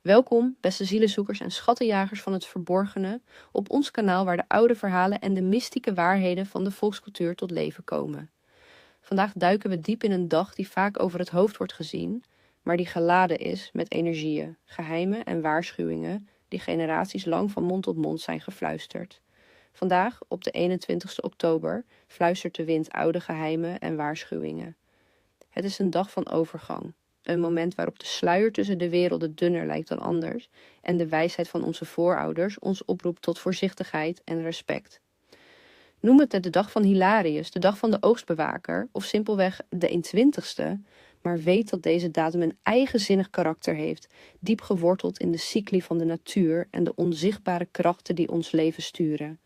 Welkom, beste zielenzoekers en schattenjagers van het verborgene, op ons kanaal waar de oude verhalen en de mystieke waarheden van de volkscultuur tot leven komen. Vandaag duiken we diep in een dag die vaak over het hoofd wordt gezien, maar die geladen is met energieën, geheimen en waarschuwingen die generaties lang van mond tot mond zijn gefluisterd. Vandaag, op de 21ste oktober, fluistert de wind oude geheimen en waarschuwingen. Het is een dag van overgang. Een moment waarop de sluier tussen de werelden dunner lijkt dan anders en de wijsheid van onze voorouders ons oproept tot voorzichtigheid en respect. Noem het de dag van Hilarius, de dag van de oogstbewaker of simpelweg de 21ste, maar weet dat deze datum een eigenzinnig karakter heeft, diep geworteld in de cycli van de natuur en de onzichtbare krachten die ons leven sturen.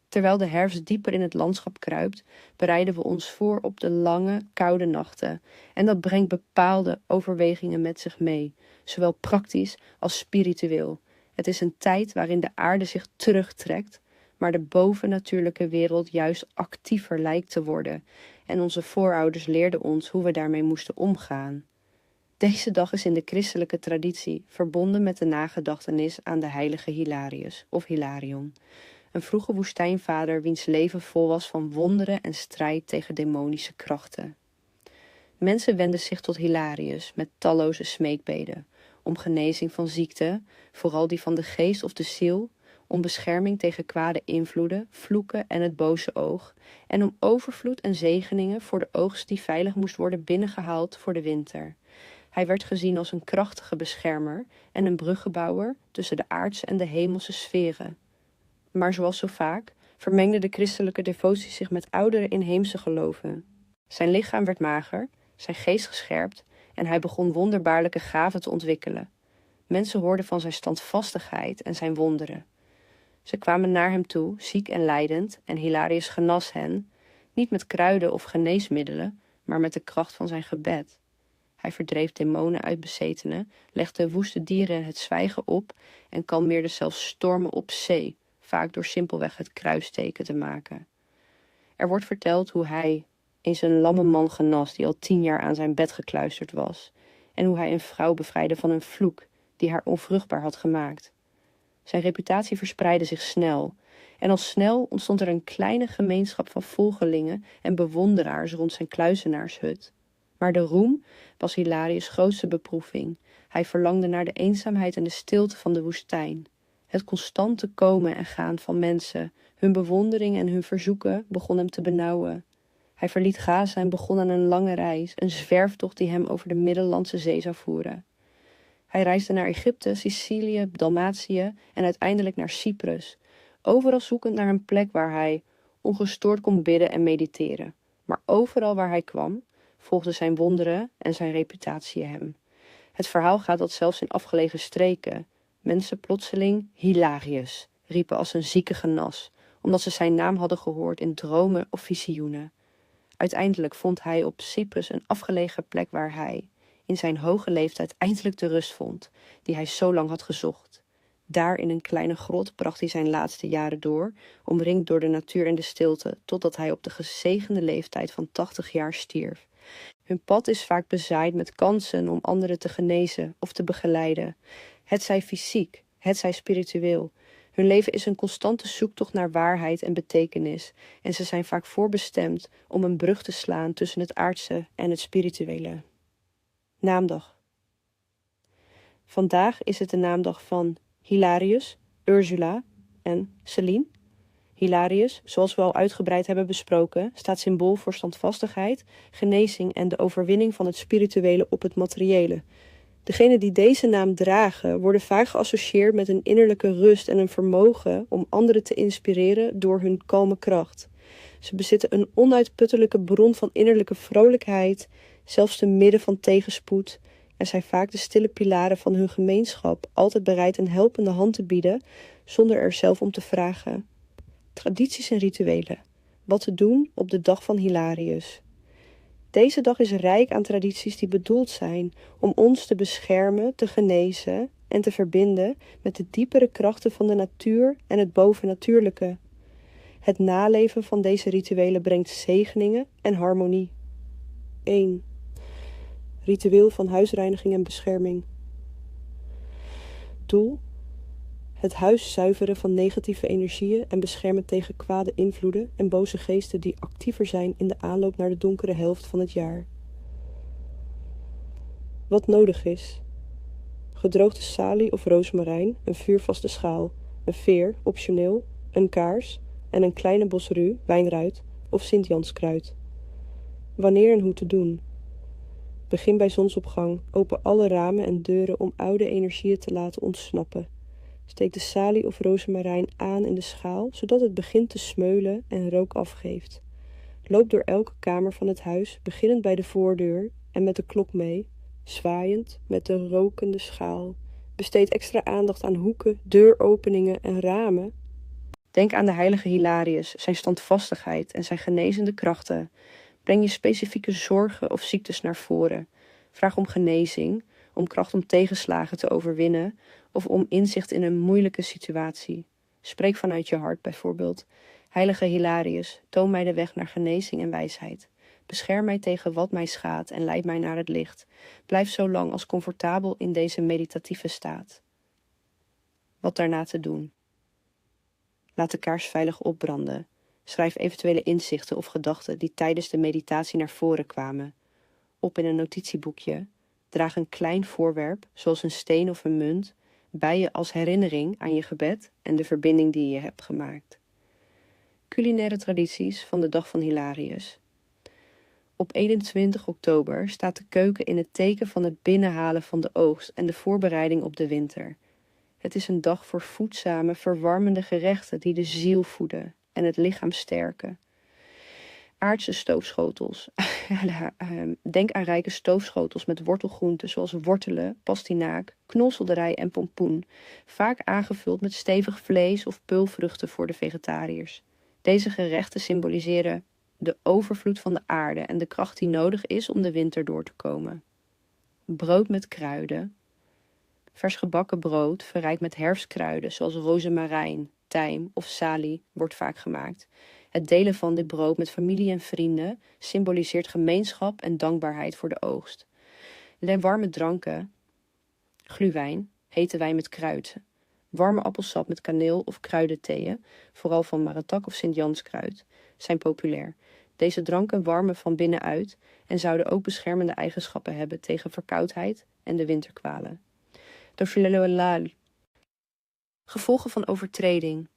Terwijl de herfst dieper in het landschap kruipt, bereiden we ons voor op de lange, koude nachten. En dat brengt bepaalde overwegingen met zich mee, zowel praktisch als spiritueel. Het is een tijd waarin de aarde zich terugtrekt, maar de bovennatuurlijke wereld juist actiever lijkt te worden. En onze voorouders leerden ons hoe we daarmee moesten omgaan. Deze dag is in de christelijke traditie verbonden met de nagedachtenis aan de heilige Hilarius of Hilarion. Een vroege woestijnvader wiens leven vol was van wonderen en strijd tegen demonische krachten. Mensen wenden zich tot Hilarius met talloze smeekbeden, om genezing van ziekte, vooral die van de geest of de ziel, om bescherming tegen kwade invloeden, vloeken en het boze oog, en om overvloed en zegeningen voor de oogst die veilig moest worden binnengehaald voor de winter. Hij werd gezien als een krachtige beschermer en een bruggenbouwer tussen de aardse en de hemelse sferen. Maar zoals zo vaak vermengde de christelijke devotie zich met oudere inheemse geloven. Zijn lichaam werd mager, zijn geest gescherpt en hij begon wonderbaarlijke gaven te ontwikkelen. Mensen hoorden van zijn standvastigheid en zijn wonderen. Ze kwamen naar hem toe, ziek en lijdend, en Hilarius genas hen, niet met kruiden of geneesmiddelen, maar met de kracht van zijn gebed. Hij verdreef demonen uit bezetenen, legde woeste dieren het zwijgen op en kalmeerde zelfs stormen op zee, vaak door simpelweg het kruisteken te maken. Er wordt verteld hoe hij eens een lamme man genas die al 10 jaar aan zijn bed gekluisterd was, en hoe hij een vrouw bevrijdde van een vloek die haar onvruchtbaar had gemaakt. Zijn reputatie verspreidde zich snel, en al snel ontstond er een kleine gemeenschap van volgelingen en bewonderaars rond zijn kluizenaarshut. Maar de roem was Hilarius' grootste beproeving. Hij verlangde naar de eenzaamheid en de stilte van de woestijn. Het constante komen en gaan van mensen, hun bewondering en hun verzoeken begon hem te benauwen. Hij verliet Gaza en begon aan een lange reis, een zwerftocht die hem over de Middellandse Zee zou voeren. Hij reisde naar Egypte, Sicilië, Dalmatië en uiteindelijk naar Cyprus, overal zoekend naar een plek waar hij ongestoord kon bidden en mediteren. Maar overal waar hij kwam, volgden zijn wonderen en zijn reputatie hem. Het verhaal gaat dat zelfs in afgelegen streken mensen plotseling Hilarius riepen als een zieke genas, omdat ze zijn naam hadden gehoord in dromen of visioenen. Uiteindelijk vond hij op Cyprus een afgelegen plek waar hij, in zijn hoge leeftijd, eindelijk de rust vond, die hij zo lang had gezocht. Daar in een kleine grot bracht hij zijn laatste jaren door, omringd door de natuur en de stilte, totdat hij op de gezegende leeftijd van 80 jaar stierf. Hun pad is vaak bezaaid met kansen om anderen te genezen of te begeleiden. Hetzij fysiek, hetzij spiritueel. Hun leven is een constante zoektocht naar waarheid en betekenis. En ze zijn vaak voorbestemd om een brug te slaan tussen het aardse en het spirituele. Naamdag. Vandaag is het de naamdag van Hilarius, Ursula en Celine. Hilarius, zoals we al uitgebreid hebben besproken, staat symbool voor standvastigheid, genezing en de overwinning van het spirituele op het materiële. Degenen die deze naam dragen, worden vaak geassocieerd met een innerlijke rust en een vermogen om anderen te inspireren door hun kalme kracht. Ze bezitten een onuitputtelijke bron van innerlijke vrolijkheid, zelfs te midden van tegenspoed, en zijn vaak de stille pilaren van hun gemeenschap, altijd bereid een helpende hand te bieden, zonder er zelf om te vragen. Tradities en rituelen. Wat te doen op de dag van Hilarius. Deze dag is rijk aan tradities die bedoeld zijn om ons te beschermen, te genezen en te verbinden met de diepere krachten van de natuur en het bovennatuurlijke. Het naleven van deze rituelen brengt zegeningen en harmonie. 1. Ritueel van huisreiniging en bescherming. Doel: het huis zuiveren van negatieve energieën en beschermen tegen kwade invloeden en boze geesten die actiever zijn in de aanloop naar de donkere helft van het jaar. Wat nodig is: gedroogde salie of rozemarijn, een vuurvaste schaal, een veer, optioneel, een kaars en een kleine bosru, wijnruit of Sint-Janskruid. Wanneer en hoe te doen: begin bij zonsopgang, open alle ramen en deuren om oude energieën te laten ontsnappen. Steek de salie of rozemarijn aan in de schaal, zodat het begint te smeulen en rook afgeeft. Loop door elke kamer van het huis, beginnend bij de voordeur en met de klok mee, zwaaiend met de rokende schaal. Besteed extra aandacht aan hoeken, deuropeningen en ramen. Denk aan de heilige Hilarius, zijn standvastigheid en zijn genezende krachten. Breng je specifieke zorgen of ziektes naar voren. Vraag om genezing, om kracht om tegenslagen te overwinnen of om inzicht in een moeilijke situatie. Spreek vanuit je hart bijvoorbeeld. Heilige Hilarius, toon mij de weg naar genezing en wijsheid. Bescherm mij tegen wat mij schaadt en leid mij naar het licht. Blijf zo lang als comfortabel in deze meditatieve staat. Wat daarna te doen? Laat de kaars veilig opbranden. Schrijf eventuele inzichten of gedachten die tijdens de meditatie naar voren kwamen op in een notitieboekje. Draag een klein voorwerp, zoals een steen of een munt, bij je als herinnering aan je gebed en de verbinding die je hebt gemaakt. Culinaire tradities van de dag van Hilarius. Op 21 oktober staat de keuken in het teken van het binnenhalen van de oogst en de voorbereiding op de winter. Het is een dag voor voedzame, verwarmende gerechten die de ziel voeden en het lichaam sterken. Aardse stoofschotels. Denk aan rijke stoofschotels met wortelgroenten zoals wortelen, pastinaak, knolselderij en pompoen, vaak aangevuld met stevig vlees of peulvruchten voor de vegetariërs. Deze gerechten symboliseren de overvloed van de aarde en de kracht die nodig is om de winter door te komen. Brood met kruiden. Vers gebakken brood, verrijkt met herfstkruiden zoals rozemarijn, tijm of salie, wordt vaak gemaakt. Het delen van dit brood met familie en vrienden symboliseert gemeenschap en dankbaarheid voor de oogst. Warme dranken, gluwijn, hete wijn met kruiden, warme appelsap met kaneel of kruidentheeën, vooral van Maratak of Sint-Janskruid, zijn populair. Deze dranken warmen van binnenuit en zouden ook beschermende eigenschappen hebben tegen verkoudheid en de winterkwalen. Gevolgen van overtreding.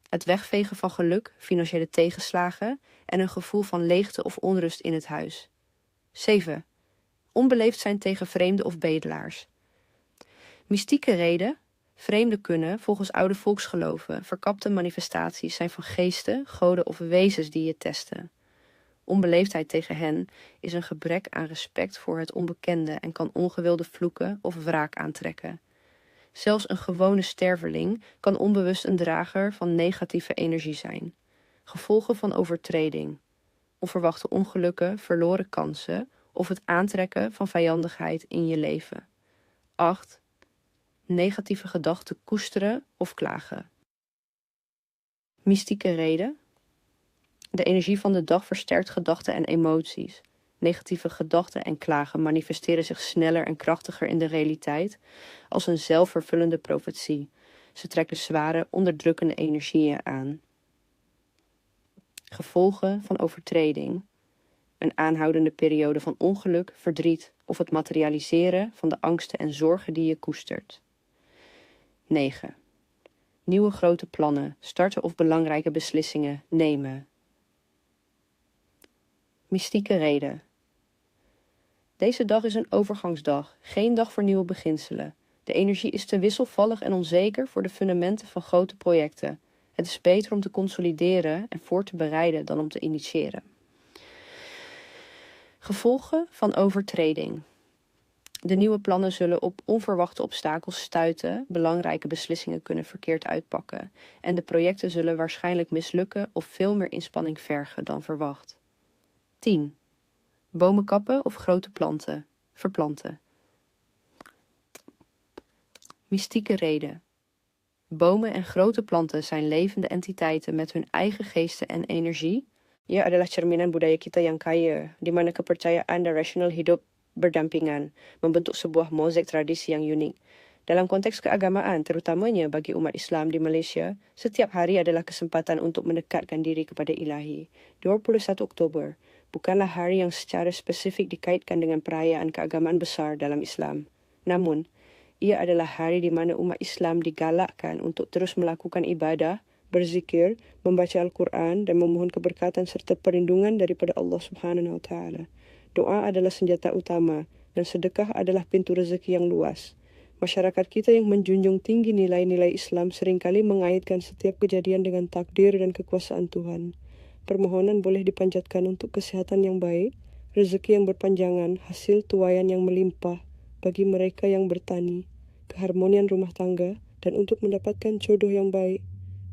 Het wegvegen van geluk, financiële tegenslagen en een gevoel van leegte of onrust in het huis. 7. Onbeleefd zijn tegen vreemden of bedelaars. Mystieke reden. Vreemden kunnen, volgens oude volksgeloven, verkapte manifestaties zijn van geesten, goden of wezens die je testen. Onbeleefdheid tegen hen is een gebrek aan respect voor het onbekende en kan ongewilde vloeken of wraak aantrekken. Zelfs een gewone sterveling kan onbewust een drager van negatieve energie zijn. Gevolgen van overtreding, onverwachte ongelukken, verloren kansen of het aantrekken van vijandigheid in je leven. 8. Negatieve gedachten koesteren of klagen. Mystieke reden. De energie van de dag versterkt gedachten en emoties. Negatieve gedachten en klagen manifesteren zich sneller en krachtiger in de realiteit als een zelfvervullende profetie. Ze trekken zware, onderdrukkende energieën aan. Gevolgen van overtreding. Een aanhoudende periode van ongeluk, verdriet of het materialiseren van de angsten en zorgen die je koestert. 9. Nieuwe grote plannen, starten of belangrijke beslissingen nemen. Mystieke reden. Deze dag is een overgangsdag, geen dag voor nieuwe beginselen. De energie is te wisselvallig en onzeker voor de fundamenten van grote projecten. Het is beter om te consolideren en voor te bereiden dan om te initiëren. Gevolgen van overtreding. De nieuwe plannen zullen op onverwachte obstakels stuiten, belangrijke beslissingen kunnen verkeerd uitpakken en de projecten zullen waarschijnlijk mislukken of veel meer inspanning vergen dan verwacht. 10. Bomen kappen of grote planten, verplanten. Mystieke reden. Bomen en grote planten zijn levende entiteiten met hun eigen geesten en energie. Ia adalah cerminan budaya kita yang kaya, di mana kepercayaan dan rasional hidup berdampingan, membentuk sebuah mozaik tradisi yang unik. Dalam konteks keagamaan, terutamanya bagi umat Islam di Malaysia, setiap hari adalah kesempatan untuk mendekatkan diri kepada Ilahi. 21 Oktober bukanlah hari yang secara spesifik dikaitkan dengan perayaan keagamaan besar dalam Islam. Namun, ia adalah hari di mana umat Islam digalakkan untuk terus melakukan ibadah, berzikir, membaca Al-Quran dan memohon keberkatan serta perlindungan daripada Allah Subhanahu Wa Taala. Doa adalah senjata utama dan sedekah adalah pintu rezeki yang luas. Masyarakat kita yang menjunjung tinggi nilai-nilai Islam seringkali mengaitkan setiap kejadian dengan takdir dan kekuasaan Tuhan. Permohonan boleh dipanjatkan untuk kesehatan yang baik, rezeki yang berpanjangan, hasil tuaian yang melimpah bagi mereka yang bertani, keharmonian rumah tangga, dan untuk mendapatkan jodoh yang baik.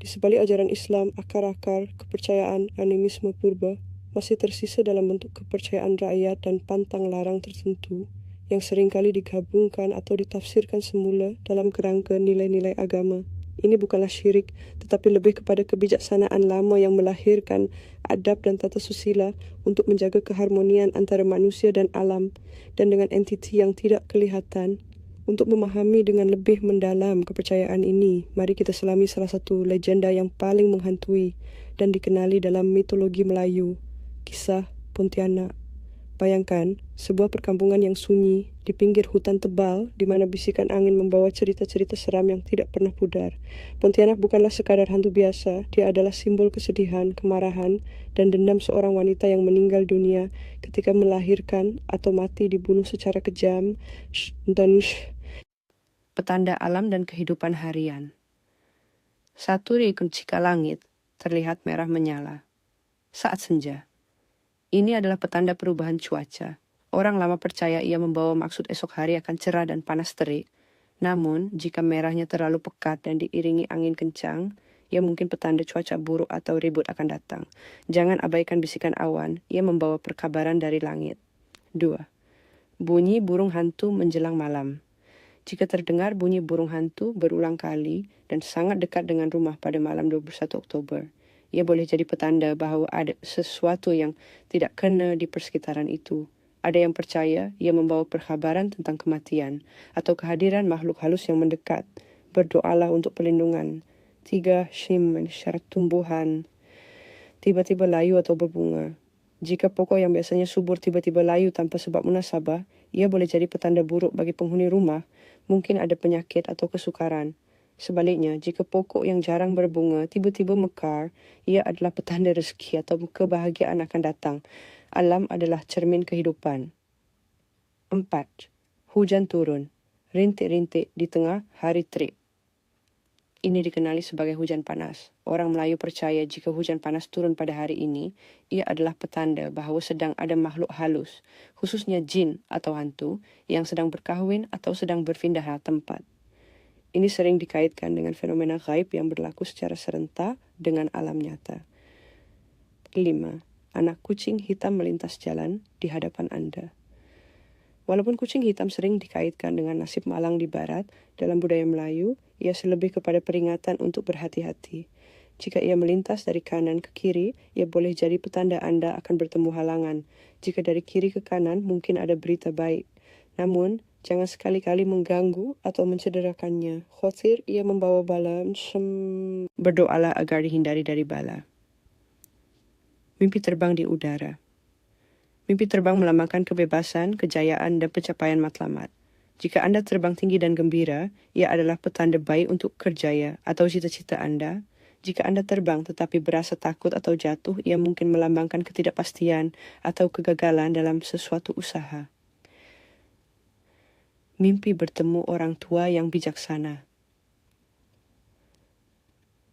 Di sebalik ajaran Islam, akar-akar kepercayaan animisme purba masih tersisa dalam bentuk kepercayaan rakyat dan pantang larang tertentu yang seringkali digabungkan atau ditafsirkan semula dalam kerangka nilai-nilai agama. Ini bukanlah syirik, tetapi lebih kepada kebijaksanaan lama yang melahirkan adab dan tata susila untuk menjaga keharmonian antara manusia dan alam dan dengan entiti yang tidak kelihatan. Untuk memahami dengan lebih mendalam kepercayaan ini, mari kita selami salah satu legenda yang paling menghantui dan dikenali dalam mitologi Melayu, kisah Pontianak. Bayangkan, sebuah perkampungan yang sunyi di pinggir hutan tebal di mana bisikan angin membawa cerita-cerita seram yang tidak pernah pudar. Pontianak bukanlah sekadar hantu biasa, dia adalah simbol kesedihan, kemarahan, dan dendam seorang wanita yang meninggal dunia ketika melahirkan atau mati dibunuh secara kejam dan petanda alam dan kehidupan harian. Satu di kuncika langit terlihat merah menyala saat senja. Ini adalah petanda perubahan cuaca. Orang lama percaya ia membawa maksud esok hari akan cerah dan panas terik. Namun, jika merahnya terlalu pekat dan diiringi angin kencang, ia mungkin petanda cuaca buruk atau ribut akan datang. Jangan abaikan bisikan awan, ia membawa perkabaran dari langit. 2. Bunyi burung hantu menjelang malam. Jika terdengar bunyi burung hantu berulang kali dan sangat dekat dengan rumah pada malam 21 Oktober, ia boleh jadi petanda bahawa ada sesuatu yang tidak kena di persekitaran itu. Ada yang percaya ia membawa perkhabaran tentang kematian atau kehadiran makhluk halus yang mendekat. Berdoalah untuk perlindungan. 3. Shim, syarat tumbuhan. Tiba-tiba layu atau berbunga. Jika pokok yang biasanya subur tiba-tiba layu tanpa sebab munasabah, ia boleh jadi petanda buruk bagi penghuni rumah. Mungkin ada penyakit atau kesukaran. Sebaliknya, jika pokok yang jarang berbunga tiba-tiba mekar, ia adalah petanda rezeki atau kebahagiaan akan datang. Alam adalah cermin kehidupan. 4. Hujan turun, rintik-rintik di tengah hari terik. Ini dikenali sebagai hujan panas. Orang Melayu percaya jika hujan panas turun pada hari ini, ia adalah petanda bahawa sedang ada makhluk halus, khususnya jin atau hantu, yang sedang berkahwin atau sedang berpindah tempat. Ini sering dikaitkan dengan fenomena gaib yang berlaku secara serentak dengan alam nyata. 5. Anak kucing hitam melintas jalan di hadapan Anda. Walaupun kucing hitam sering dikaitkan dengan nasib malang di barat, dalam budaya Melayu, ia selebih kepada peringatan untuk berhati-hati. Jika ia melintas dari kanan ke kiri, ia boleh jadi petanda Anda akan bertemu halangan. Jika dari kiri ke kanan, mungkin ada berita baik. Namun, jangan sekali-kali mengganggu atau mencederakannya. Khawatir ia membawa bala. Berdoalah agar dihindari dari bala. Mimpi terbang di udara. Mimpi terbang melambangkan kebebasan, kejayaan, dan pencapaian matlamat. Jika Anda terbang tinggi dan gembira, ia adalah petanda baik untuk kerjaya atau cita-cita Anda. Jika Anda terbang tetapi berasa takut atau jatuh, ia mungkin melambangkan ketidakpastian atau kegagalan dalam sesuatu usaha. Mimpi bertemu orang tua yang bijaksana.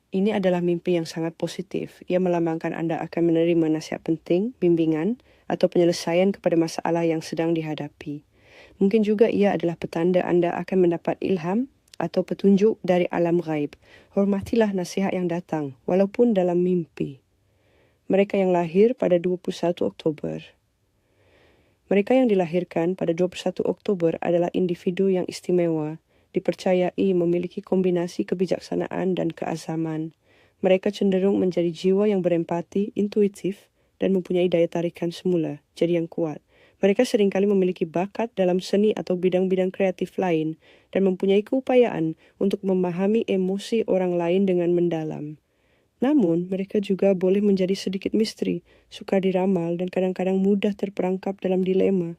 Ini adalah mimpi yang sangat positif. Ia melambangkan Anda akan menerima nasihat penting, bimbingan, atau penyelesaian kepada masalah yang sedang dihadapi. Mungkin juga ia adalah petanda Anda akan mendapat ilham atau petunjuk dari alam gaib. Hormatilah nasihat yang datang, walaupun dalam mimpi. Mereka yang lahir pada 21 Oktober. Mereka yang dilahirkan pada 21 Oktober adalah individu yang istimewa, dipercayai memiliki kombinasi kebijaksanaan dan keazaman. Mereka cenderung menjadi jiwa yang berempati, intuitif, dan mempunyai daya tarikan semula, jadi yang kuat. Mereka seringkali memiliki bakat dalam seni atau bidang-bidang kreatif lain dan mempunyai keupayaan untuk memahami emosi orang lain dengan mendalam. Namun, mereka juga boleh menjadi sedikit misteri, suka diramal, dan kadang-kadang mudah terperangkap dalam dilema.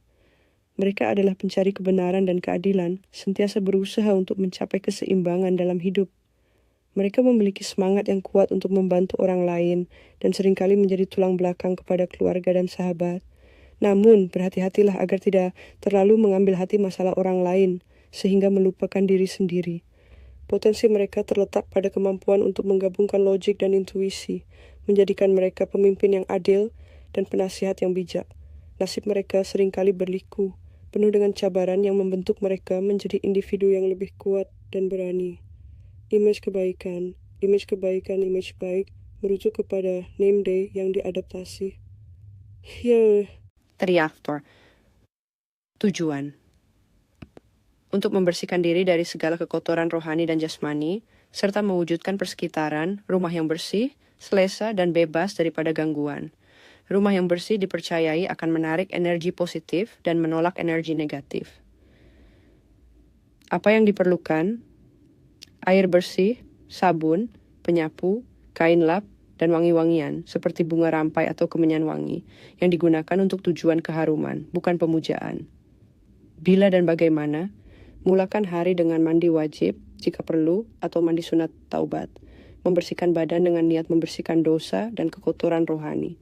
Mereka adalah pencari kebenaran dan keadilan, sentiasa berusaha untuk mencapai keseimbangan dalam hidup. Mereka memiliki semangat yang kuat untuk membantu orang lain dan seringkali menjadi tulang belakang kepada keluarga dan sahabat. Namun, berhati-hatilah agar tidak terlalu mengambil hati masalah orang lain, sehingga melupakan diri sendiri. Potensi mereka terletak pada kemampuan untuk menggabungkan logik dan intuisi, menjadikan mereka pemimpin yang adil dan penasihat yang bijak. Nasib mereka seringkali berliku, penuh dengan cabaran yang membentuk mereka menjadi individu yang lebih kuat dan berani. Image baik, merujuk kepada name day yang diadaptasi. Triaktor. Tujuan. Untuk membersihkan diri dari segala kekotoran rohani dan jasmani, serta mewujudkan persekitaran, rumah yang bersih, selesa, dan bebas daripada gangguan. Rumah yang bersih dipercayai akan menarik energi positif dan menolak energi negatif. Apa yang diperlukan? Air bersih, sabun, penyapu, kain lap, dan wangi-wangian seperti bunga rampai atau kemenyan wangi yang digunakan untuk tujuan keharuman, bukan pemujaan. Bila dan bagaimana? Mulakan hari dengan mandi wajib jika perlu atau mandi sunat taubat. Membersihkan badan dengan niat membersihkan dosa dan kekotoran rohani.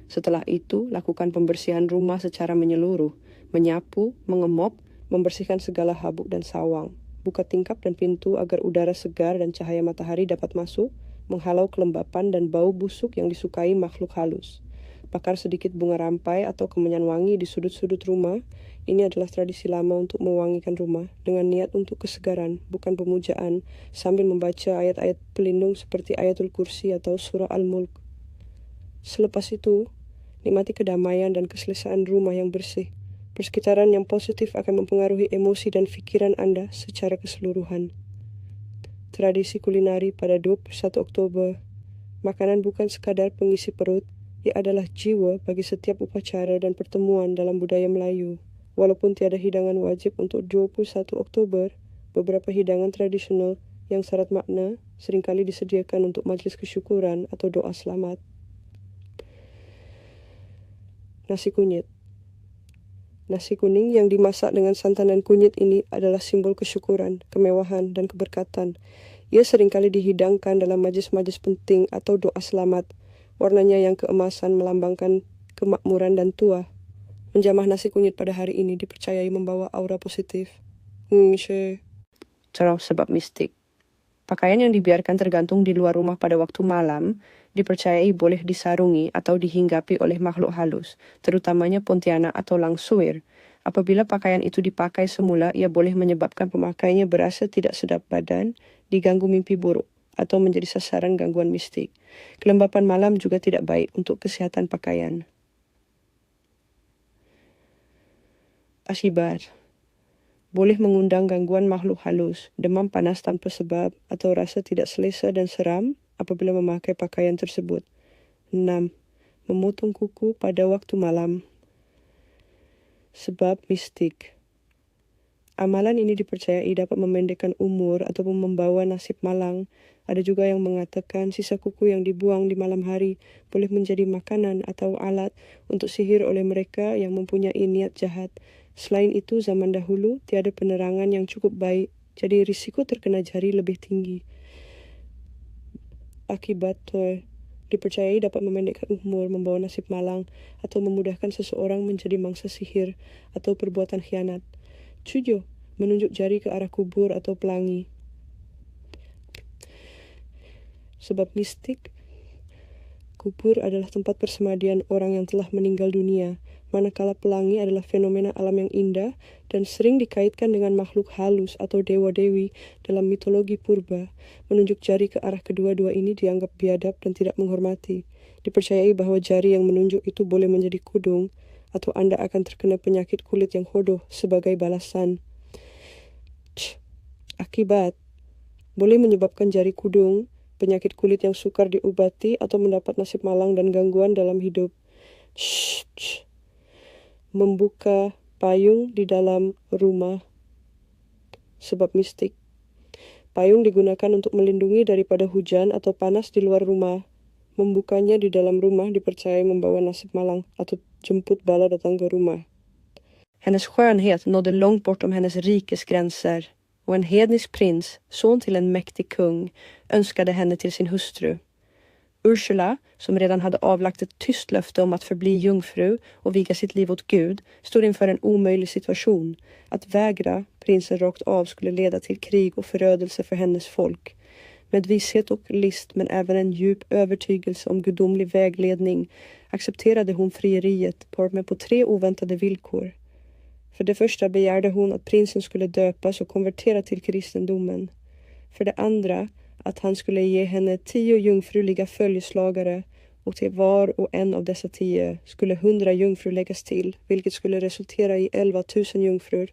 Setelah itu, lakukan pembersihan rumah secara menyeluruh, menyapu, mengemop, membersihkan segala habuk dan sawang. Buka tingkap dan pintu agar udara segar dan cahaya matahari dapat masuk, menghalau kelembapan dan bau busuk yang disukai makhluk halus. Bakar sedikit bunga rampai atau kemenyan wangi di sudut-sudut rumah. Ini adalah tradisi lama untuk mewangikan rumah dengan niat untuk kesegaran, bukan pemujaan, sambil membaca ayat-ayat pelindung seperti Ayatul Kursi atau Surah Al-Mulk. Selepas itu, nikmati kedamaian dan keselesaan rumah yang bersih. Persekitaran yang positif akan mempengaruhi emosi dan pikiran Anda secara keseluruhan. Tradisi kulinari pada 21 Oktober. Makanan bukan sekadar pengisi perut, ia adalah jiwa bagi setiap upacara dan pertemuan dalam budaya Melayu. Walaupun tiada hidangan wajib untuk 21 Oktober, beberapa hidangan tradisional yang syarat makna seringkali disediakan untuk majelis kesyukuran atau doa selamat. Nasi kunyit. Nasi kuning yang dimasak dengan santan dan kunyit ini adalah simbol kesyukuran, kemewahan, dan keberkatan. Ia seringkali dihidangkan dalam majlis-majlis penting atau doa selamat. Warnanya yang keemasan melambangkan kemakmuran dan tua. Menjamah nasi kunyit pada hari ini dipercayai membawa aura positif. Sebab mistik. Pakaian yang dibiarkan tergantung di luar rumah pada waktu malam dipercayai boleh disarungi atau dihinggapi oleh makhluk halus, terutamanya Pontianak atau Langsuir. Apabila pakaian itu dipakai semula, ia boleh menyebabkan pemakainya berasa tidak sedap badan, diganggu mimpi buruk, atau menjadi sasaran gangguan mistik. Kelembapan malam juga tidak baik untuk kesehatan pakaian. Akibat. Boleh mengundang gangguan makhluk halus, demam panas tanpa sebab, atau rasa tidak selesa dan seram apabila memakai pakaian tersebut. 6. Memotong kuku pada waktu malam. Sebab mistik. Amalan ini dipercayai dapat memendekkan umur atau membawa nasib malang. Ada juga yang mengatakan sisa kuku yang dibuang di malam hari boleh menjadi makanan atau alat untuk sihir oleh mereka yang mempunyai niat jahat. Selain itu, zaman dahulu tiada penerangan yang cukup baik, jadi risiko terkena jari lebih tinggi. Akibat dipercayai dapat memendekkan umur, membawa nasib malang, atau memudahkan seseorang menjadi mangsa sihir atau perbuatan khianat. 7. Menunjuk jari ke arah kubur atau pelangi. Sebab mistik, kubur adalah tempat persemadian orang yang telah meninggal dunia, manakala pelangi adalah fenomena alam yang indah dan sering dikaitkan dengan makhluk halus atau dewa-dewi dalam mitologi purba. Menunjuk jari ke arah kedua-dua ini dianggap biadab dan tidak menghormati. Dipercayai bahwa jari yang menunjuk itu boleh menjadi kudung, atau Anda akan terkena penyakit kulit yang hodoh sebagai balasan. Akibat. Boleh menyebabkan jari kudung, penyakit kulit yang sukar diobati, atau mendapat nasib malang dan gangguan dalam hidup. membuka payung di dalam rumah. Sebab mistik. Payung digunakan untuk melindungi daripada hujan atau panas di luar rumah. Membukanya di dalam rumah dipercayai membawa nasib malang atau jemput bala datang ke rumah. Hennes skönhet nådde långt bortom hennes rikes gränser, och en hednisk prins, son till en mäktig kung, önskade henne till sin hustru. Ursula, som redan hade avlagt ett tyst löfte om att förbli jungfru och viga sitt liv åt Gud, stod inför en omöjlig situation. Att vägra prinsen rakt av skulle leda till krig och förödelse för hennes folk. Med visshet och list, men även en djup övertygelse om gudomlig vägledning, accepterade hon frieriet på 3 oväntade villkor. För det första begärde hon att prinsen skulle döpas och konvertera till kristendomen. För det andra att han skulle ge henne 10 jungfruliga följeslagare, och till var och en av dessa 10 skulle 100 jungfrur läggas till, vilket skulle resultera i 11 000 jungfrur.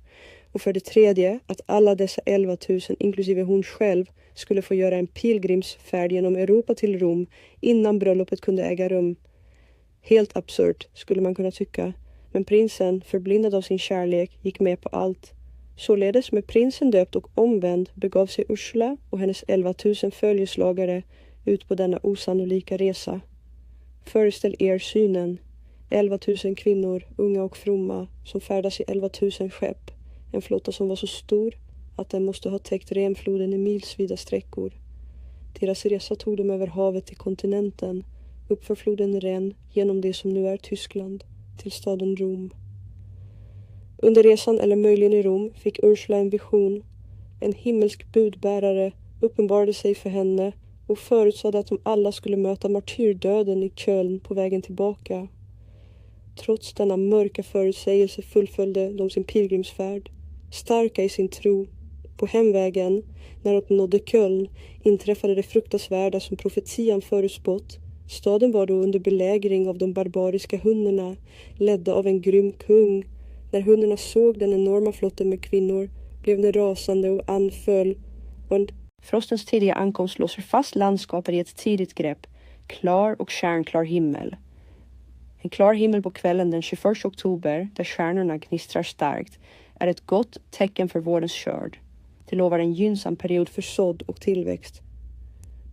Och för det tredje att alla dessa 11 000, inklusive hon själv, skulle få göra en pilgrimsfärd genom Europa till Rom innan bröllopet kunde äga rum. Helt absurt, skulle man kunna tycka. Men prinsen, förblindad av sin kärlek, gick med på allt. Således med prinsen döpt och omvänd begav sig Ursula och hennes 11 000 följeslagare ut på denna osannolika resa. Föreställ er synen. 11 000 kvinnor, unga och fromma, som färdas i 11 000 skepp. En flotta som var så stor att den måste ha täckt Renfloden i milsvida sträckor. Deras resa tog dem över havet till kontinenten, uppför floden Ren, genom det som nu är Tyskland, till staden Rom. Under resan, eller möjligen i Rom, fick Ursula en vision. En himmelsk budbärare uppenbarade sig för henne och förutsade att de alla skulle möta martyrdöden i Köln på vägen tillbaka. Trots denna mörka förutsägelse fullföljde de sin pilgrimsfärd, starka i sin tro. På hemvägen, när de nådde Köln, inträffade det fruktansvärda som profetian förutspått. Staden var då under belägring av de barbariska hundarna, ledda av en grym kung. När hundarna såg den enorma flotten med kvinnor blev de rasande och anföll. Frostens tidiga ankomst låser fast landskapet i ett tidigt grepp, klar och kärnklar himmel. En klar himmel på kvällen den 21 oktober, där stjärnorna gnistrar starkt, är ett gott tecken för vårens skörd. Det lovar en gynnsam period för sådd och tillväxt.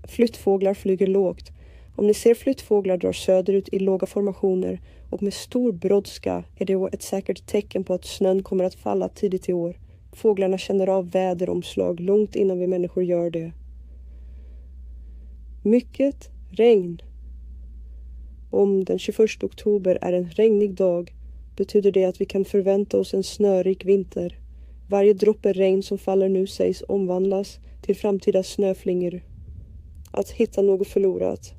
Flyttfåglar flyger lågt. Om ni ser flyttfåglar dra söderut i låga formationer och med stor brådska är det ett säkert tecken på att snön kommer att falla tidigt i år. Fåglarna känner av väderomslag långt innan vi människor gör det. Mycket regn. Om den 21 oktober är en regnig dag betyder det att vi kan förvänta oss en snörik vinter. Varje droppe regn som faller nu sägs omvandlas till framtida snöflingor. Att hitta något förlorat.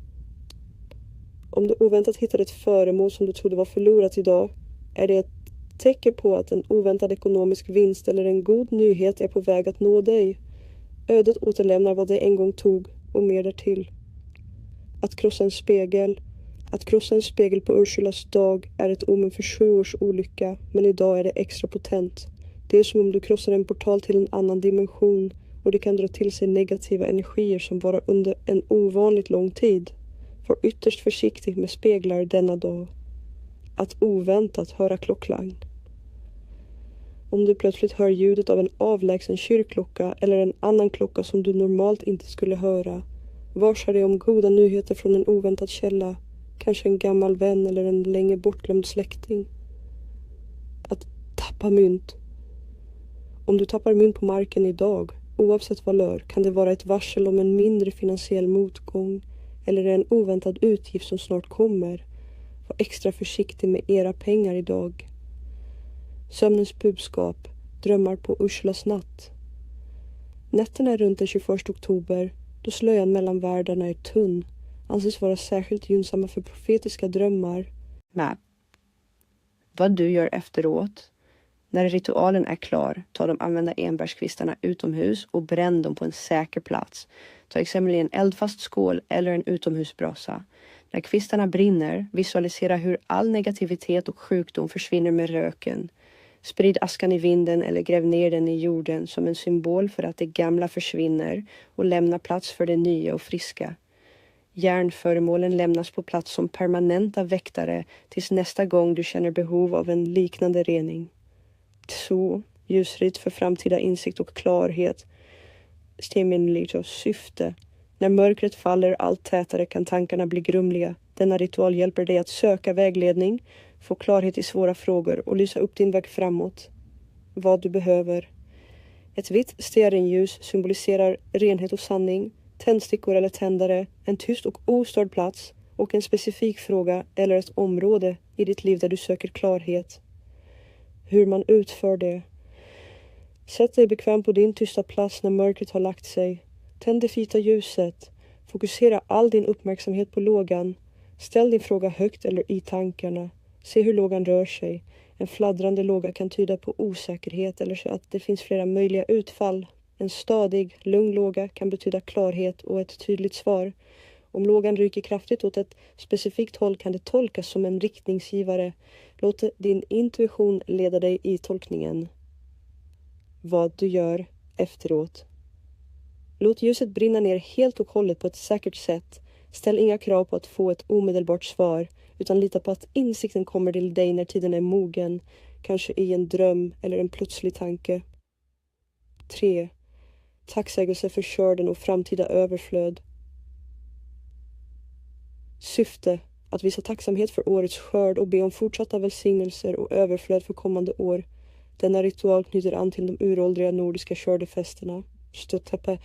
Om du oväntat hittar ett föremål som du trodde var förlorat idag, är det ett tecken på att en oväntad ekonomisk vinst eller en god nyhet är på väg att nå dig. Ödet återlämnar vad det en gång tog och mer därtill. Att krossa en spegel. Att krossa en spegel på Ursulas dag är ett omen för 7 års olycka, men idag är det extra potent. Det är som om du krossar en portal till en annan dimension och det kan dra till sig negativa energier som varar under en ovanligt lång tid. Var ytterst försiktig med speglar denna dag. Att oväntat höra klocklang. Om du plötsligt hör ljudet av en avlägsen kyrkklocka eller en annan klocka som du normalt inte skulle höra, varsar dig om goda nyheter från en oväntad källa, kanske en gammal vän eller en länge bortglömd släkting. Att tappa mynt. Om du tappar mynt på marken idag, oavsett valör, kan det vara ett varsel om en mindre finansiell motgång eller en oväntad utgift som snart kommer. Var extra försiktig med era pengar idag. Sömnens budskap, drömmar på Ursulas natt. Nätterna runt den 21 oktober, då slöjan mellan världarna är tunn, anses vara särskilt gynnsamma för profetiska drömmar. Men vad du gör efteråt, när ritualen är klar, ta de använda enbärskvistarna utomhus och bränn dem på en säker plats. Ta exempelvis en eldfast skål eller en utomhusbrasa. När kvistarna brinner, visualisera hur all negativitet och sjukdom försvinner med röken. Sprid askan i vinden eller gräv ner den i jorden som en symbol för att det gamla försvinner och lämnar plats för det nya och friska. Järnföremålen lämnas på plats som permanenta väktare tills nästa gång du känner behov av en liknande rening. 2. Ljusrit för framtida insikt och klarhet. Stämminligt syfte. När mörkret faller allt tätare kan tankarna bli grumliga. Denna ritual hjälper dig att söka vägledning, få klarhet i svåra frågor och lysa upp din väg framåt. Vad du behöver. Ett vitt stearinljus symboliserar renhet och sanning, tändstickor eller tändare, en tyst och ostörd plats och en specifik fråga eller ett område i ditt liv där du söker klarhet. Hur man utför det. Sätt dig bekvämt på din tysta plats när mörkret har lagt sig. Tänd det vita ljuset. Fokusera all din uppmärksamhet på lågan. Ställ din fråga högt eller i tankarna. Se hur lågan rör sig. En fladdrande låga kan tyda på osäkerhet eller så att det finns flera möjliga utfall. En stadig, lugn låga kan betyda klarhet och ett tydligt svar. Om lågan ryker kraftigt åt ett specifikt håll kan det tolkas som en riktningsgivare. Låt din intuition leda dig i tolkningen. Vad du gör efteråt. Låt ljuset brinna ner helt och hållet på ett säkert sätt. Ställ inga krav på att få ett omedelbart svar, utan lita på att insikten kommer till dig när tiden är mogen, kanske i en dröm eller en plötslig tanke. 3. Tacksägelse för skörden och framtida överflöd. Syfte: att visa tacksamhet för årets skörd och be om fortsatta välsignelser och överflöd för kommande år. Denna ritual knyter an till de uråldriga nordiska skördefesterna. Stöttepe.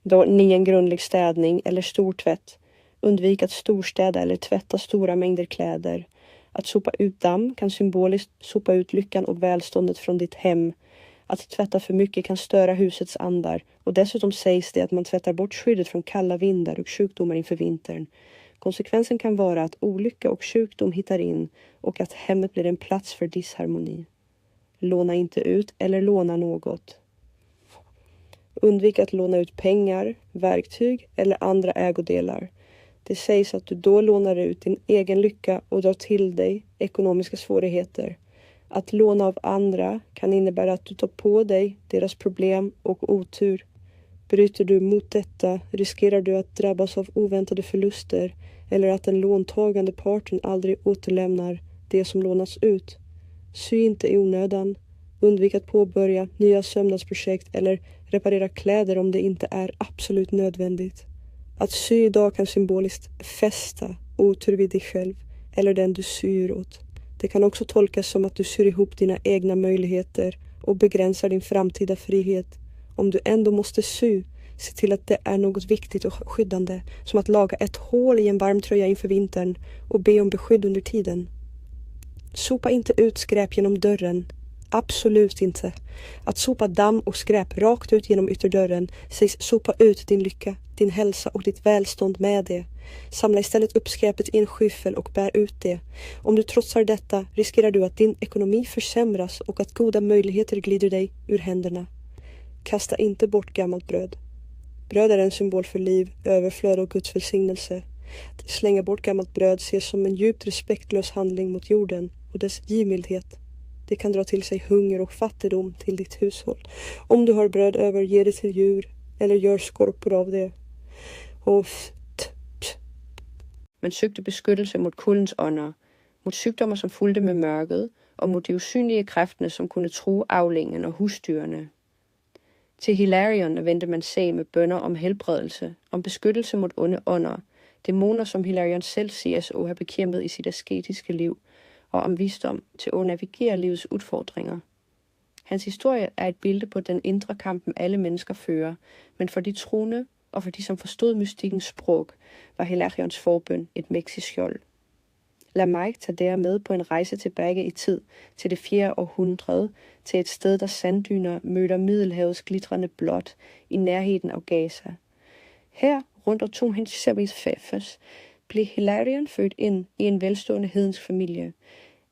Då 9. Grundlig städning eller stortvätt. Undvik att storstäda eller tvätta stora mängder kläder. Att sopa ut damm kan symboliskt sopa ut lyckan och välståndet från ditt hem. Att tvätta för mycket kan störa husets andar och dessutom sägs det att man tvättar bort skyddet från kalla vindar och sjukdomar inför vintern. Konsekvensen kan vara att olycka och sjukdom hittar in och att hemmet blir en plats för disharmoni. Låna inte ut eller låna något. Undvik att låna ut pengar, verktyg eller andra ägodelar. Det sägs att du då lånar ut din egen lycka och drar till dig ekonomiska svårigheter. Att låna av andra kan innebära att du tar på dig deras problem och otur. Bryter du mot detta riskerar du att drabbas av oväntade förluster eller att den låntagande parten aldrig återlämnar det som lånas ut. Sy inte i onödan. Undvik att påbörja nya sömnadsprojekt eller reparera kläder om det inte är absolut nödvändigt. Att sy idag kan symboliskt fästa otur vid dig själv eller den du syr åt. Det kan också tolkas som att du syr ihop dina egna möjligheter och begränsar din framtida frihet. Om du ändå måste sy, se till att det är något viktigt och skyddande, som att laga ett hål i en varm tröja inför vintern och be om beskydd under tiden. Sopa inte ut skräp genom dörren. Absolut inte. Att sopa damm och skräp rakt ut genom ytterdörren sägs sopa ut din lycka, din hälsa och ditt välstånd med det. Samla istället upp skräpet i en skyffel och bär ut det. Om du trotsar detta riskerar du att din ekonomi försämras och att goda möjligheter glider dig ur händerna. Kasta inte bort gammalt bröd. Bröd är en symbol för liv, överflöd och Guds välsignelse. Att slänga bort gammalt bröd ses som en djupt respektlös handling mot jorden och dess givmildhet. Det kan dra till sig hunger och fattigdom till ditt hushåll. Om du har bröd över, ge det till djur eller gör skorpor av det. Man søgte beskyttelse mod kuldens ånder, mod sygdommer som fulgte med mørket, og mod de usynlige kræfterne, som kunne true avlingen og husdyrene. Til Hilarion vendte man sag med bønner om helbredelse, om beskyttelse mod onde ånder, dæmoner som Hilarion selv CSO har bekæmpet i sit asketiske liv, og om visdom til at navigere livets udfordringer. Hans historie er et billede på den indre kampen alle mennesker fører, men for de troende og for de som forstod mystikkens sprog, var Hilarions forbøn et mægtigt skjold. Lad Mike tage dere med på en rejse tilbage i tid, til det 4. århundrede, til et sted, der sanddyner møder Middelhavets glitrende blåt i nærheden af Gaza. Her, rundt år 275, blev Hilarion født ind i en velstående hedensk familie.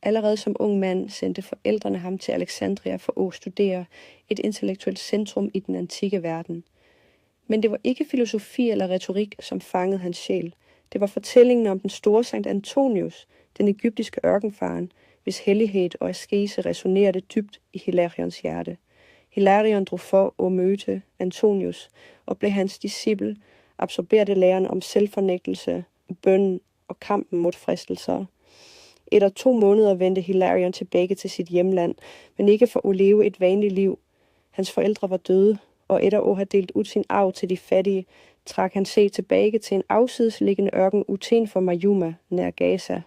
Allerede som ung mand sendte forældrene ham til Alexandria for at studere et intellektuelt centrum i den antikke verden. Men det var ikke filosofi eller retorik, som fangede hans sjæl. Det var fortællingen om den store Sankt Antonius, den egyptiske ørkenfaren, hvis hellighed og askese resonerede dybt i Hilarions hjerte. Hilarion drog for at møde Antonius og blev hans disciple, absorberer det læren om selvfornægtelse, bøn og kampen mod fristelser. 1 og 2 måneder vendte Hilarion tilbage til sit hjemland, men ikke for at leve et vanligt liv. Hans forældre var døde, og efter at have delt ud sin arv til de fattige, trak han sig tilbage til en afsidesliggende ørken uden for Mayuma, nær Gaza.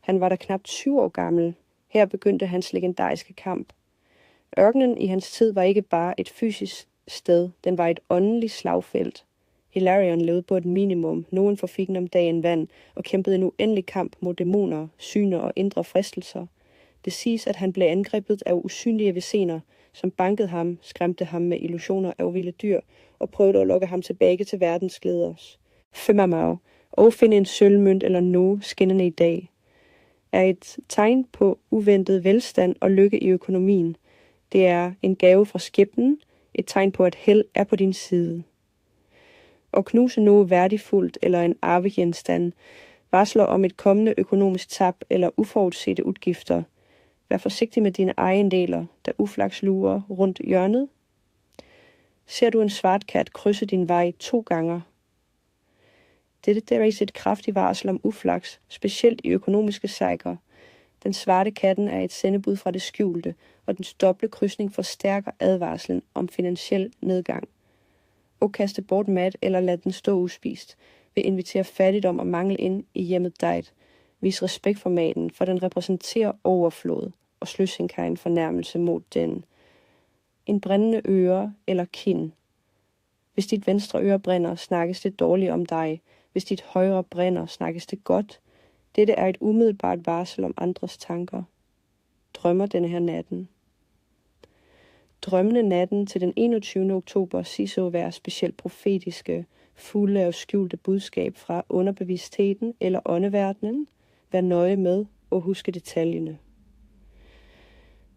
Han var da knap 20 år gammel. Her begyndte hans legendariske kamp. Ørkenen i hans tid var ikke bare et fysisk sted, den var et åndeligt slagfelt. Hilarion levede på et minimum, nogen forfik om dagen vand, og kæmpede en uendelig kamp mod dæmoner, syner og indre fristelser. Det siges, at han blev angrebet af usynlige væsener, som bankede ham, skræmte ham med illusioner af vilde dyr, og prøvede at lokke ham tilbage til verdens glæders. Femamau, og finde en sølvmønt eller noget skinnende i dag, er et tegn på uventet velstand og lykke i økonomien. Det er en gave fra skæbnen, et tegn på, at held er på din side. At knuse noget værdifuldt eller en arvegenstand varsler om et kommende økonomisk tab eller uforudsete udgifter. Vær forsigtig med dine ejendeler, da uflaks lurer rundt hjørnet. Ser du en svart kat krydse din vej 2 gange? Dette er et kraftigt varsel om uflaks, specielt i økonomiske sager. Den svarte katten er et sendebud fra det skjulte, og dens doble krydsning forstærker advarslen om finansiel nedgang. Og kaste bort mat eller lad den stå uspist, vil invitere fattigdom og mangel ind i hjemmet dig. Vis respekt for maten, for den repræsenterer overflod, og sløsning har en fornærmelse mod den. En brændende øre eller kind. Hvis dit venstre øre brænder, snakkes det dårligt om dig. Hvis dit højre brænder, snakkes det godt. Dette er et umiddelbart varsel om andres tanker. Drømmer denne her natten. Drømmene natten til den 21. oktober siges at være specielt profetiske, fulde af skjulte budskab fra underbevidstheden eller åndeverdenen. Vær nøje med og huske detaljerne.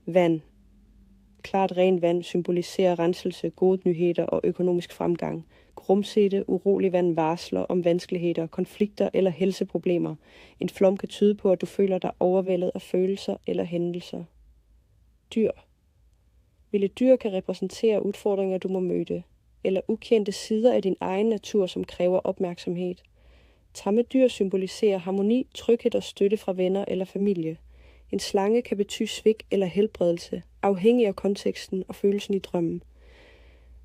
Vand. Klart rent vand symboliserer renselse, gode nyheder og økonomisk fremgang. Grumsætte, urolig vand varsler om vanskeligheder, konflikter eller helseproblemer. En flom kan tyde på, at du føler dig overvældet af følelser eller hændelser. Dyr. Vilde dyr kan repræsentere udfordringer, du må møde, eller ukendte sider af din egen natur, som kræver opmærksomhed. Tamme dyr symboliserer harmoni, tryghed og støtte fra venner eller familie. En slange kan betyde svigt eller helbredelse, afhængig af konteksten og følelsen i drømmen.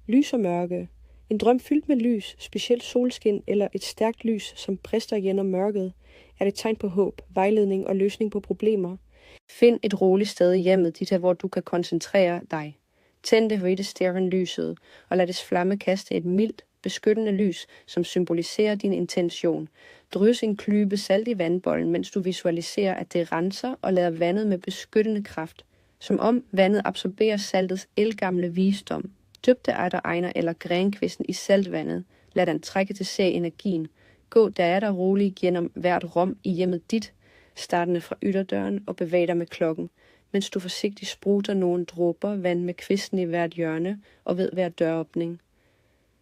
Lys og mørke. En drøm fyldt med lys, specielt solskin eller et stærkt lys, som brister gennem mørket, er et tegn på håb, vejledning og løsning på problemer. Find et roligt sted i hjemmet, dit her, hvor du kan koncentrere dig. Tænd det hvide stearinlyset og lad dets flamme kaste et mildt, beskyttende lys, som symboliserer din intention. Drys en klybe salt i vandbollen, mens du visualiserer, at det renser og lader vandet med beskyttende kraft, som om vandet absorberer saltets ældgamle visdom. Dyb det ejder eller grenkvisten i saltvandet. Lad den trække til sig energien. Gå der roligt gennem hvert rum i hjemmet dit, startende fra ytterdøren og bevæg dig med klokken, mens du forsigtigt sprutter nogle dråber vand med kvisten i hvert hjørne og ved hver døråbning.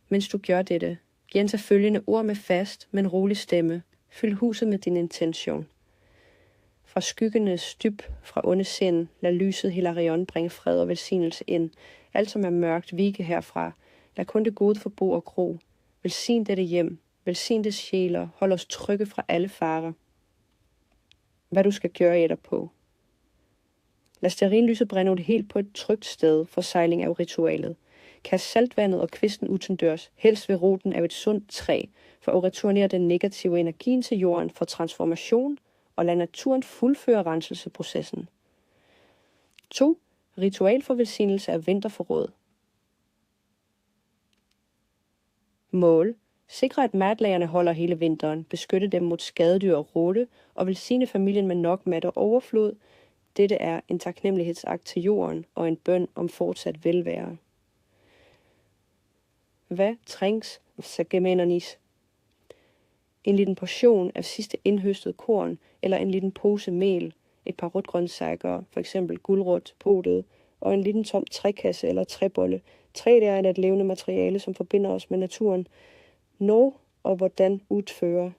Mens du gør dette, gentag følgende ord med fast, men rolig stemme. Fyld huset med din intention. Fra skyggenes dyb, fra onde sind, lad lyset Hilarion bringe fred og velsignelse ind. Alt som er mørkt, vige herfra. Lad kun det gode forbo og gro. Velsign dette hjem. Velsign des sjæler. Hold os trygge fra alle farer. Hvad du skal gøre etterpå. Lad stearinlyset brænde ud helt på et trygt sted for sejling af ritualet. Kast saltvandet og kvisten utendørs, helst ved roten af et sundt træ, for at returnere den negative energien til jorden for transformation og lad naturen fuldføre renselsesprocessen. 2. Ritual for velsignelse af vinterforråd. Mål. Sikre, at matlagerne holder hele vinteren, beskytte dem mod skadedyr og råte og velsigne familien med nok mad og overflod. Dette er en taknemmelighedsakt til jorden og en bøn om fortsat velvære. Hvad trængs så gemenernis? En lille portion af sidste indhøstet korn eller en lille pose mel, et par rødgrøntsager, f.eks. gulerod, potet, og en lille tom trækasse eller træbolle. Træet er et levende materiale, som forbinder os med naturen. Når og hvordan udføre.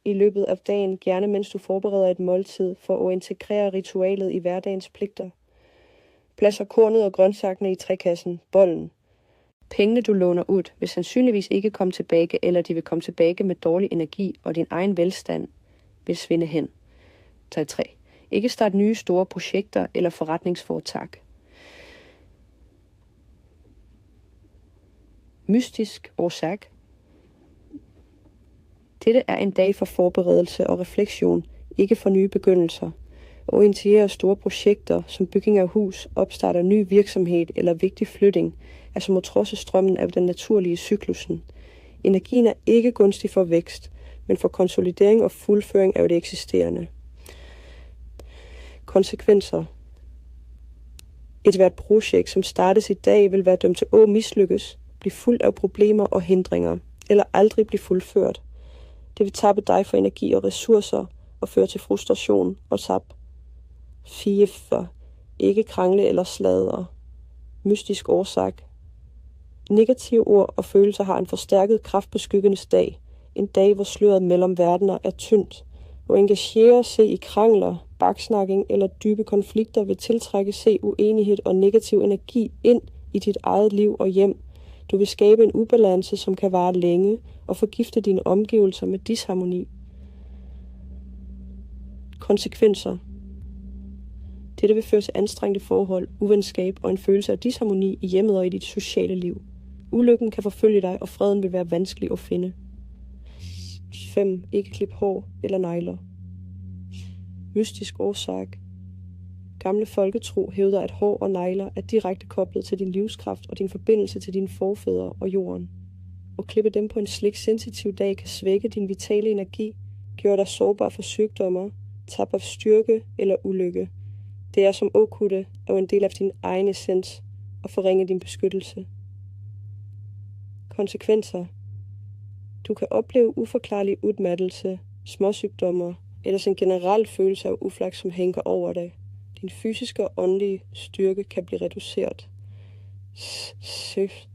I løbet af dagen, gerne mens du forbereder et måltid, for at integrere ritualet i hverdagens pligter. Pladser kornet og grøntsagerne i trækassen, bollen. Pengene, du låner ud, vil sandsynligvis ikke komme tilbage, eller de vil komme tilbage med dårlig energi, og din egen velstand vil svinde hen. Tal 3. Ikke start nye store projekter eller forretningsforetag. Mystisk årsag. Dette er en dag for forberedelse og refleksion, ikke for nye begyndelser. Og initiere store projekter som bygning af hus, opstart af ny virksomhed eller vigtig flytning, er som at trodse strømmen af den naturlige cyklusen. Energien er ikke gunstig for vækst, men for konsolidering og fuldføring af det eksisterende. Konsekvenser. Et hvert projekt, som startes i dag, vil være dømt til at mislykkes, blive fuld af problemer og hindringer, eller aldrig blive fuldført. Det vil tappe dig for energi og ressourcer og føre til frustration og tab. 4. Ikke krangle eller sladre. Mystisk årsag. Negative ord og følelser har en forstærket kraft på skyggenes dag. En dag, hvor sløret mellem verdener er tyndt. Hvor engagere sig i krangler, baksnakking eller dybe konflikter vil tiltrække sig uenighed og negativ energi ind i dit eget liv og hjem. Du vil skabe en ubalance, som kan vare længe og forgifte dine omgivelser med disharmoni. Konsekvenser. Dette vil føre til anstrengte forhold, uvenskab og en følelse af disharmoni i hjemmet og i dit sociale liv. Ulykken kan forfølge dig, og freden vil være vanskelig at finde. 5. Ikke klip hår eller negler. Mystisk årsag. Gamle folketro hævder, at hår og negler er direkte koblet til din livskraft og din forbindelse til dine forfædre og jorden. At klippe dem på en slik sensitiv dag kan svække din vitale energi, gøre dig sårbar for sygdommer, tab af styrke eller ulykke. Det er som okutte og en del af din egen essens og forringe din beskyttelse. Konsekvenser. Du kan opleve uforklarlig udmattelse, småsygdommer eller en generel følelse af uflaks, som hænger over dig. Din fysiske og åndelige styrke kan blive reduceret. 6.